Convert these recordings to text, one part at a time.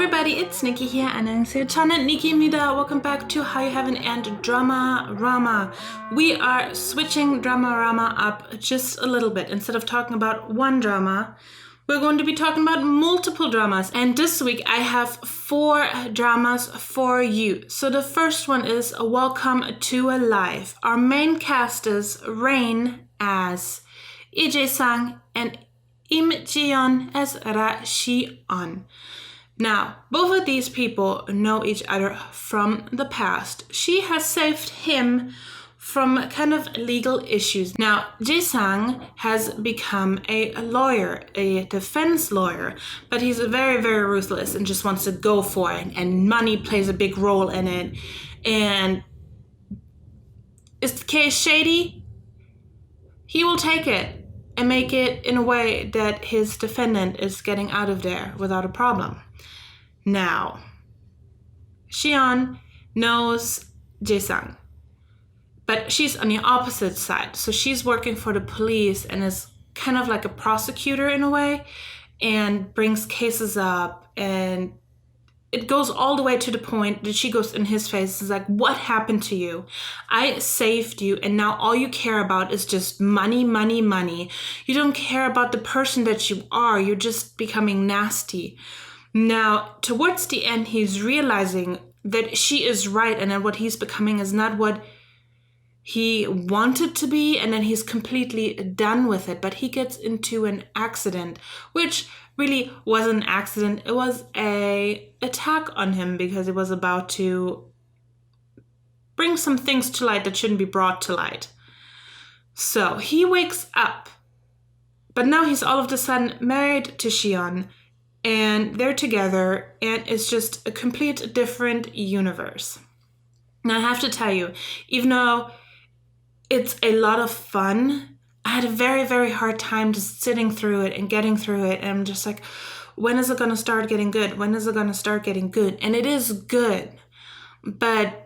everybody, it's Nikki here. 안녕하세요. 저는 Nikki입니다. Welcome back to HallyuHeaven and Dramarama. We are switching Dramarama up just a little bit. Instead of talking about one drama, we're going to be talking about multiple dramas. And this week I have 4 dramas for you. So the first one is Welcome to Alive. Our main cast is Rain as Lee Jae-sang and Im Ji-yeon as Ra Si-eun. Now, both of these people know each other from the past. She has saved him from kind of legal issues. Now, Jae-sang has become a lawyer, a defense lawyer, but he's very, very ruthless and just wants to go for it, and money plays a big role in it. And is the case shady? He will take it and make it in a way that his defendant is getting out of there without a problem. Now, Si-eun knows Jae-sang, but she's on the opposite side. So she's working for the police and is kind of like a prosecutor in a way, and brings cases up, and it goes all the way to the point that she goes in his face and is like, what happened to you? I saved you, and now all you care about is just money, money, money. You don't care about the person that you are. You're just becoming nasty. Now, towards the end, he's realizing that she is right and that what he's becoming is not what he wanted to be, and then he's completely done with it. But he gets into an accident, which really wasn't an accident. It was an attack on him because it was about to bring some things to light that shouldn't be brought to light. So he wakes up, but now he's all of a sudden married to Si-eun, and they're together, and it's just a complete different universe. Now I have to tell you, even though it's a lot of fun, I had a very, very hard time just sitting through it and getting through it. And I'm just like, when is it going to start getting good? When is it going to start getting good? And it is good, but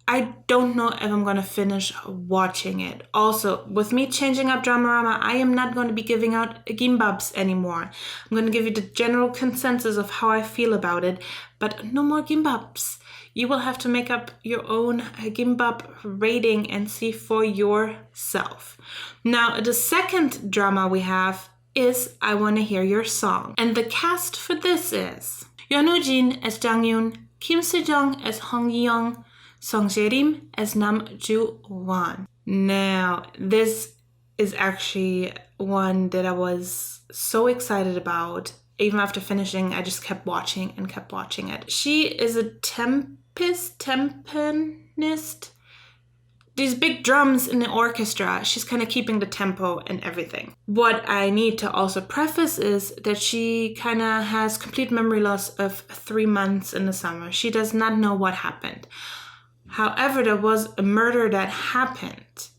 I don't know if I'm going to finish watching it. Also, with me changing up Dramarama, I am not going to be giving out gimbabs anymore. I'm going to give you the general consensus of how I feel about it, but no more gimbabs. You will have to make up your own gimbab rating and see for yourself. Now, the second drama we have is I Wanna Hear Your Song. And the cast for this is Yeon Woo-jin as Jang Yoon, Kim Se-jung as Hong Yi-young, Song Jae-rim as Nam Joo-won. Now, this is actually one that I was so excited about. Even after finishing, I just kept watching and kept watching it. She is a tempanist. These big drums in the orchestra, she's kind of keeping the tempo and everything. What I need to also preface is that she kind of has complete memory loss of 3 months in the summer. She does not know what happened. However, there was a murder that happened,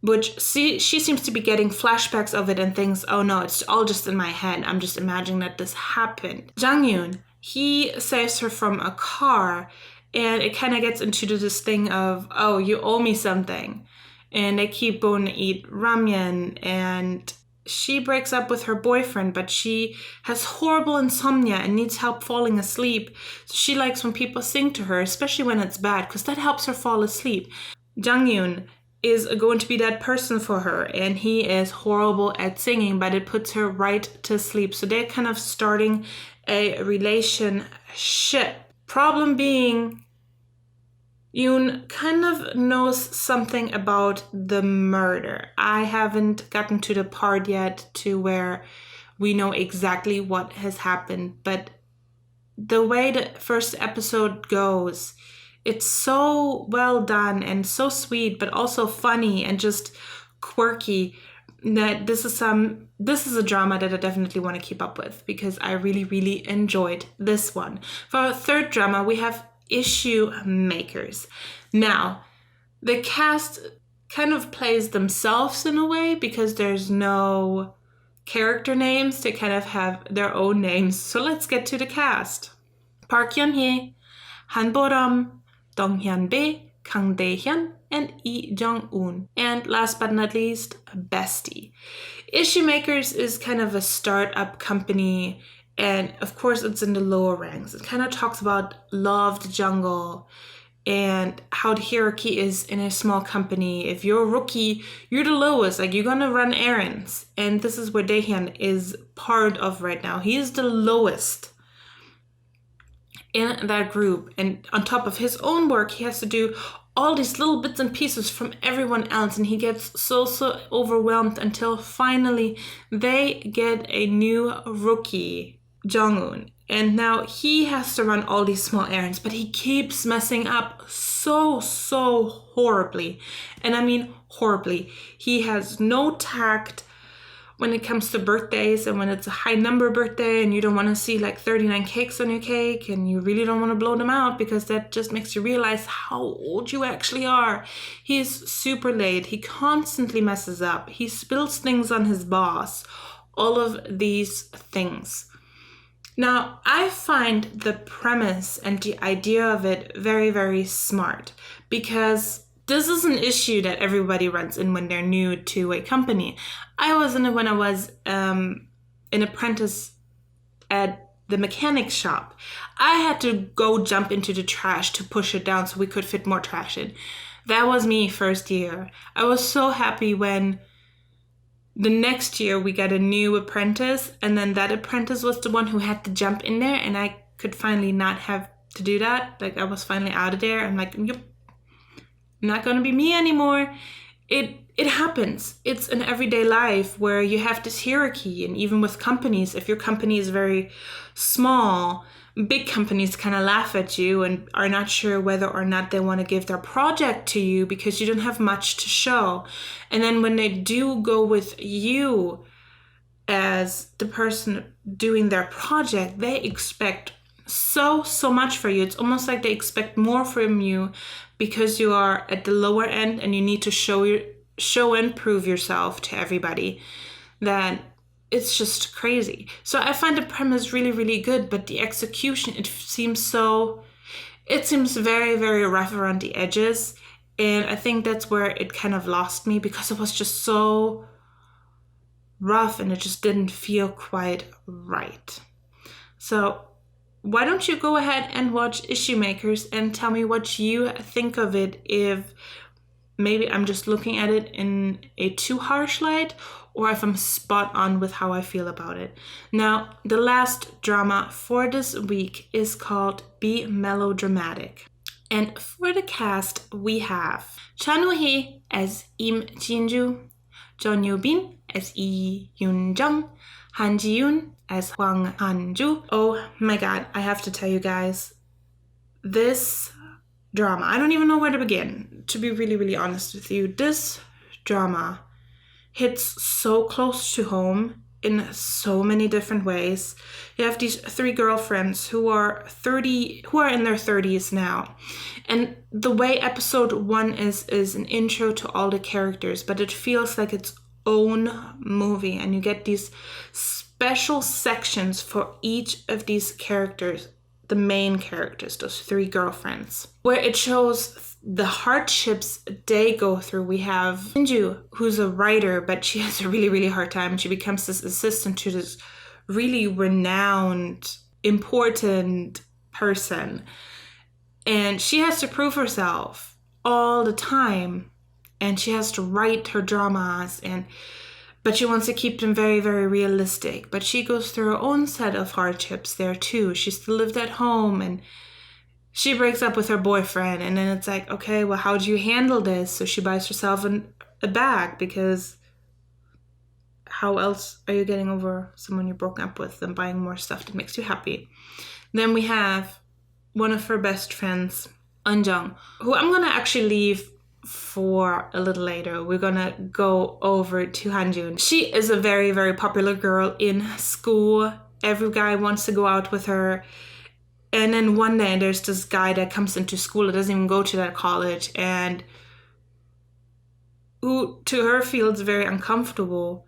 which she seems to be getting flashbacks of it and thinks, oh no, it's all just in my head. I'm just imagining that this happened. Jang Yoon, he saves her from a car, and it kind of gets into this thing of, oh, you owe me something. And they keep going to eat ramen, and she breaks up with her boyfriend, but she has horrible insomnia and needs help falling asleep. So she likes when people sing to her, especially when it's bad, because that helps her fall asleep. Jang Yoon is going to be that person for her, and he is horrible at singing, but it puts her right to sleep. So they're kind of starting a relationship. Problem being, Yoon kind of knows something about the murder. I haven't gotten to the part yet to where we know exactly what has happened, but the way the first episode goes, it's so well done and so sweet, but also funny and just quirky, that this is a drama that I definitely want to keep up with, because I really, really enjoyed this one. For our third drama, we have Issue Makers. Now, the cast kind of plays themselves in a way, because there's no character names. They kind of have their own names. So let's get to the cast. Park Hyun-hye, Han Bo-ram, Dong Hyun-bae, Kang Dae-hyun, and Lee Jung-un. And last but not least, Bestie. Issue Makers is kind of a startup company And of course, it's in the lower ranks. It kind of talks about love, the jungle, and how the hierarchy is in a small company. If you're a rookie, you're the lowest. Like, you're gonna run errands. And this is where Daehyun is part of right now. He is the lowest in that group. And on top of his own work, he has to do all these little bits and pieces from everyone else. And he gets so overwhelmed until finally they get a new rookie, Jong-un. And now he has to run all these small errands, but he keeps messing up so horribly. And I mean horribly. He has no tact when it comes to birthdays, and when it's a high number birthday and you don't want to see like 39 cakes on your cake and you really don't want to blow them out because that just makes you realize how old you actually are. He's super late. He constantly messes up. He spills things on his boss. All of these things. Now, I find the premise and the idea of it very smart, because this is an issue that everybody runs in when they're new to a company. I was in it when I was an apprentice at the mechanic shop. I had to go jump into the trash to push it down so we could fit more trash in. That was me first year. I was so happy when the next year we got a new apprentice, and then that apprentice was the one who had to jump in there, and I could finally not have to do that. Like, I was finally out of there. I'm like, yep, not gonna be me anymore. It happens. It's an everyday life where you have this hierarchy, and even with companies, if your company is very small, big companies kind of laugh at you and are not sure whether or not they want to give their project to you because you don't have much to show. And then when they do go with you as the person doing their project, they expect so much for you. It's almost like they expect more from you because you are at the lower end and you need to show and prove yourself to everybody. That it's just crazy. So I find the premise really good, but the execution, it seems very rough around the edges. And I think that's where it kind of lost me, because it was just so rough and it just didn't feel quite right. So why don't you go ahead and watch Issue Makers and tell me what you think of it, if maybe I'm just looking at it in a too harsh light, or if I'm spot on with how I feel about it. Now, the last drama for this week is called Be Melodramatic. And for the cast, we have Chan Woo-hee as Im Jin-ju, Jeon Yoo-bin as Lee Yoon-jung, Han Ji-yoon as Hwang Han-ju. Oh my god, I have to tell you guys, this drama, I don't even know where to begin, to be really honest with you. This drama hits so close to home in so many different ways. You have these three girlfriends who are in their 30s now. And the way episode 1 is an intro to all the characters, but it feels like its own movie, and you get these special sections for each of these characters, the main characters, those three girlfriends, where it shows the hardships they go through. We have Jin-ju, who's a writer, but she has a really hard time, and she becomes this assistant to this really renowned, important person. And she has to prove herself all the time, and she has to write her dramas, but she wants to keep them very realistic. But she goes through her own set of hardships there too. She still lived at home, and she breaks up with her boyfriend, and then it's like, okay, well, how do you handle this? So she buys herself a bag, because how else are you getting over someone you're broken up with than buying more stuff that makes you happy? Then we have one of her best friends, Eunjung, who I'm going to actually leave for a little later. We're going to go over to Hanjun. She is a very popular girl in school. Every guy wants to go out with her. And then one day there's this guy that comes into school that doesn't even go to that college, and who to her feels very uncomfortable.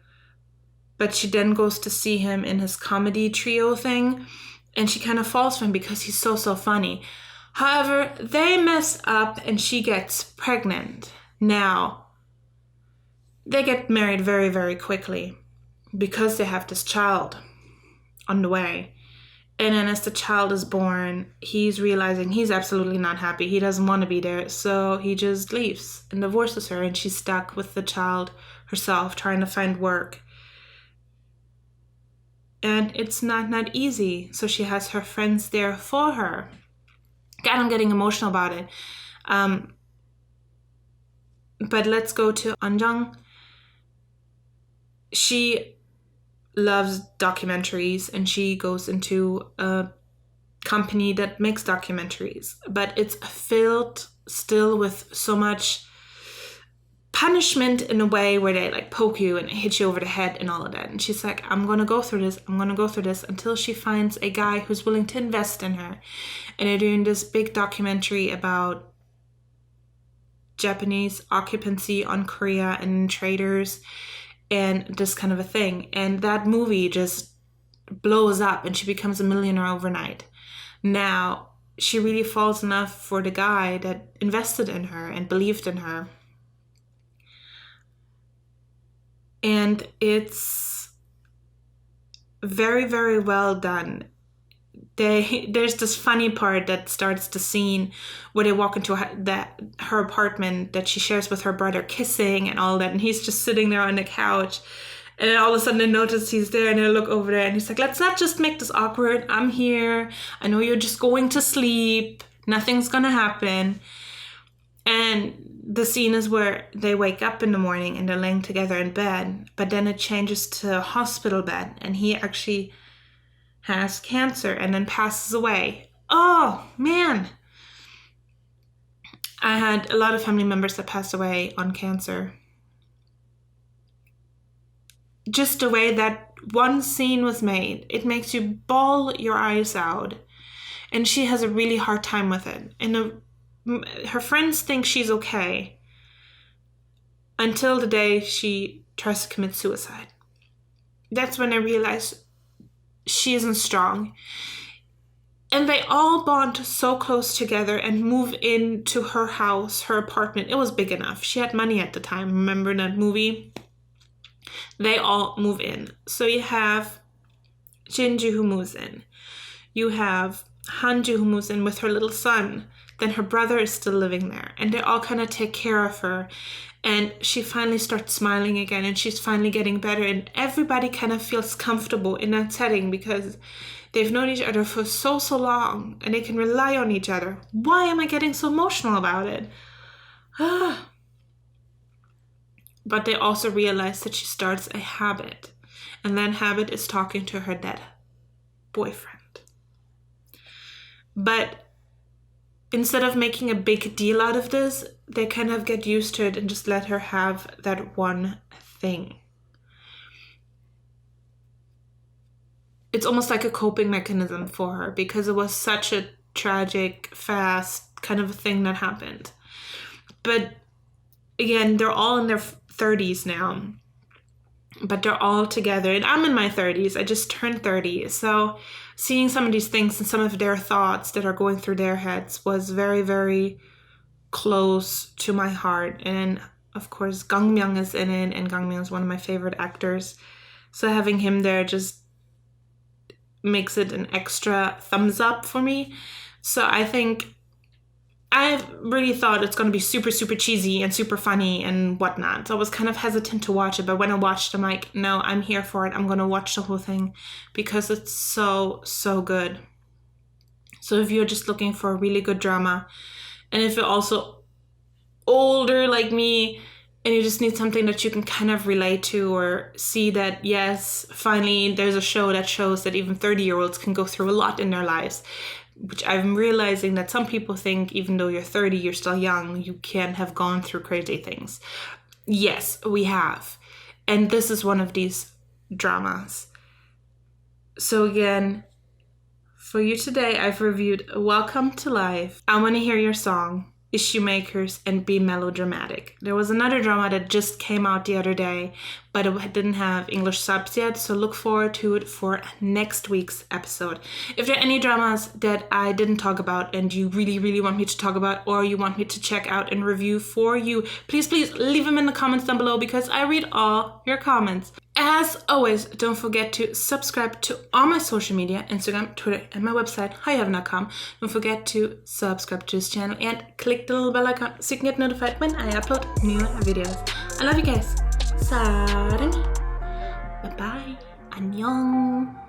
But she then goes to see him in his comedy trio thing, and she kind of falls for him because he's so funny. However, they mess up and she gets pregnant. Now, they get married very quickly because they have this child on the way. And then as the child is born, he's realizing he's absolutely not happy. He doesn't want to be there. So he just leaves and divorces her. And she's stuck with the child herself, trying to find work. And it's not easy. So she has her friends there for her. God, I'm getting emotional about it. But let's go to Anjang. She loves documentaries, and she goes into a company that makes documentaries, but it's filled still with so much punishment in a way where they like poke you and hit you over the head and all of that. And she's like, I'm gonna go through this until she finds a guy who's willing to invest in her. And they're doing this big documentary about Japanese occupancy on Korea and traders and this kind of a thing. And that movie just blows up and she becomes a millionaire overnight. Now, she really falls in love for the guy that invested in her and believed in her. And it's very, very well done. There's this funny part that starts the scene where they walk into her apartment that she shares with her brother, kissing and all that, and he's just sitting there on the couch, and then all of a sudden they notice he's there and they look over there and he's like, let's not just make this awkward. I'm here. I know you're just going to sleep. Nothing's gonna happen. And the scene is where they wake up in the morning and they're laying together in bed, but then it changes to a hospital bed and he actually has cancer and then passes away. Oh, man. I had a lot of family members that passed away on cancer. Just the way that one scene was made, it makes you bawl your eyes out. And she has a really hard time with it. And her friends think she's okay until the day she tries to commit suicide. That's when I realize she isn't strong. And they all bond so close together and move into her house, her apartment. It was big enough. She had money at the time. Remember that movie? They all move in. So you have Jinju who moves in. You have Hanju who moves in with her little son. Then her brother is still living there. And they all kind of take care of her. And she finally starts smiling again, and she's finally getting better. And everybody kind of feels comfortable in that setting because they've known each other for so long and they can rely on each other. Why am I getting so emotional about it? But they also realize that she starts a habit. And that habit is talking to her dead boyfriend. But instead of making a big deal out of this, they kind of get used to it and just let her have that one thing. It's almost like a coping mechanism for her because it was such a tragic, fast kind of a thing that happened. But again, they're all in their 30s now. But they're all together. And I'm in my 30s. I just turned 30. So seeing some of these things and some of their thoughts that are going through their heads was very, very close to my heart. And of course, Gangmyeong is in it. And Gangmyeong is one of my favorite actors. So having him there just makes it an extra thumbs up for me. So I think I've really thought it's going to be super, super cheesy and super funny and whatnot. So I was kind of hesitant to watch it. But when I watched, I'm like, no, I'm here for it. I'm going to watch the whole thing because it's so, so good. So if you're just looking for a really good drama, and if you're also older like me, and you just need something that you can kind of relate to or see that, yes, finally there's a show that shows that even 30-year-olds can go through a lot in their lives. Which I'm realizing that some people think even though you're 30, you're still young, you can't have gone through crazy things. Yes, we have. And this is one of these dramas. So again, for you today, I've reviewed Welcome to Life. I Want to Hear Your Song, Issue Makers, and Be Melodramatic. There was another drama that just came out the other day, but it didn't have English subs yet, so look forward to it for next week's episode. If there are any dramas that I didn't talk about and you really, really want me to talk about, or you want me to check out and review for you, please leave them in the comments down below because I read all your comments. as always, don't forget to subscribe to all my social media, Instagram, Twitter, and my website, HallyuHeaven.com. Don't forget to subscribe to this channel and click the little bell icon so you can get notified when I upload new videos. I love you guys. 사랑해. Bye bye. 안녕.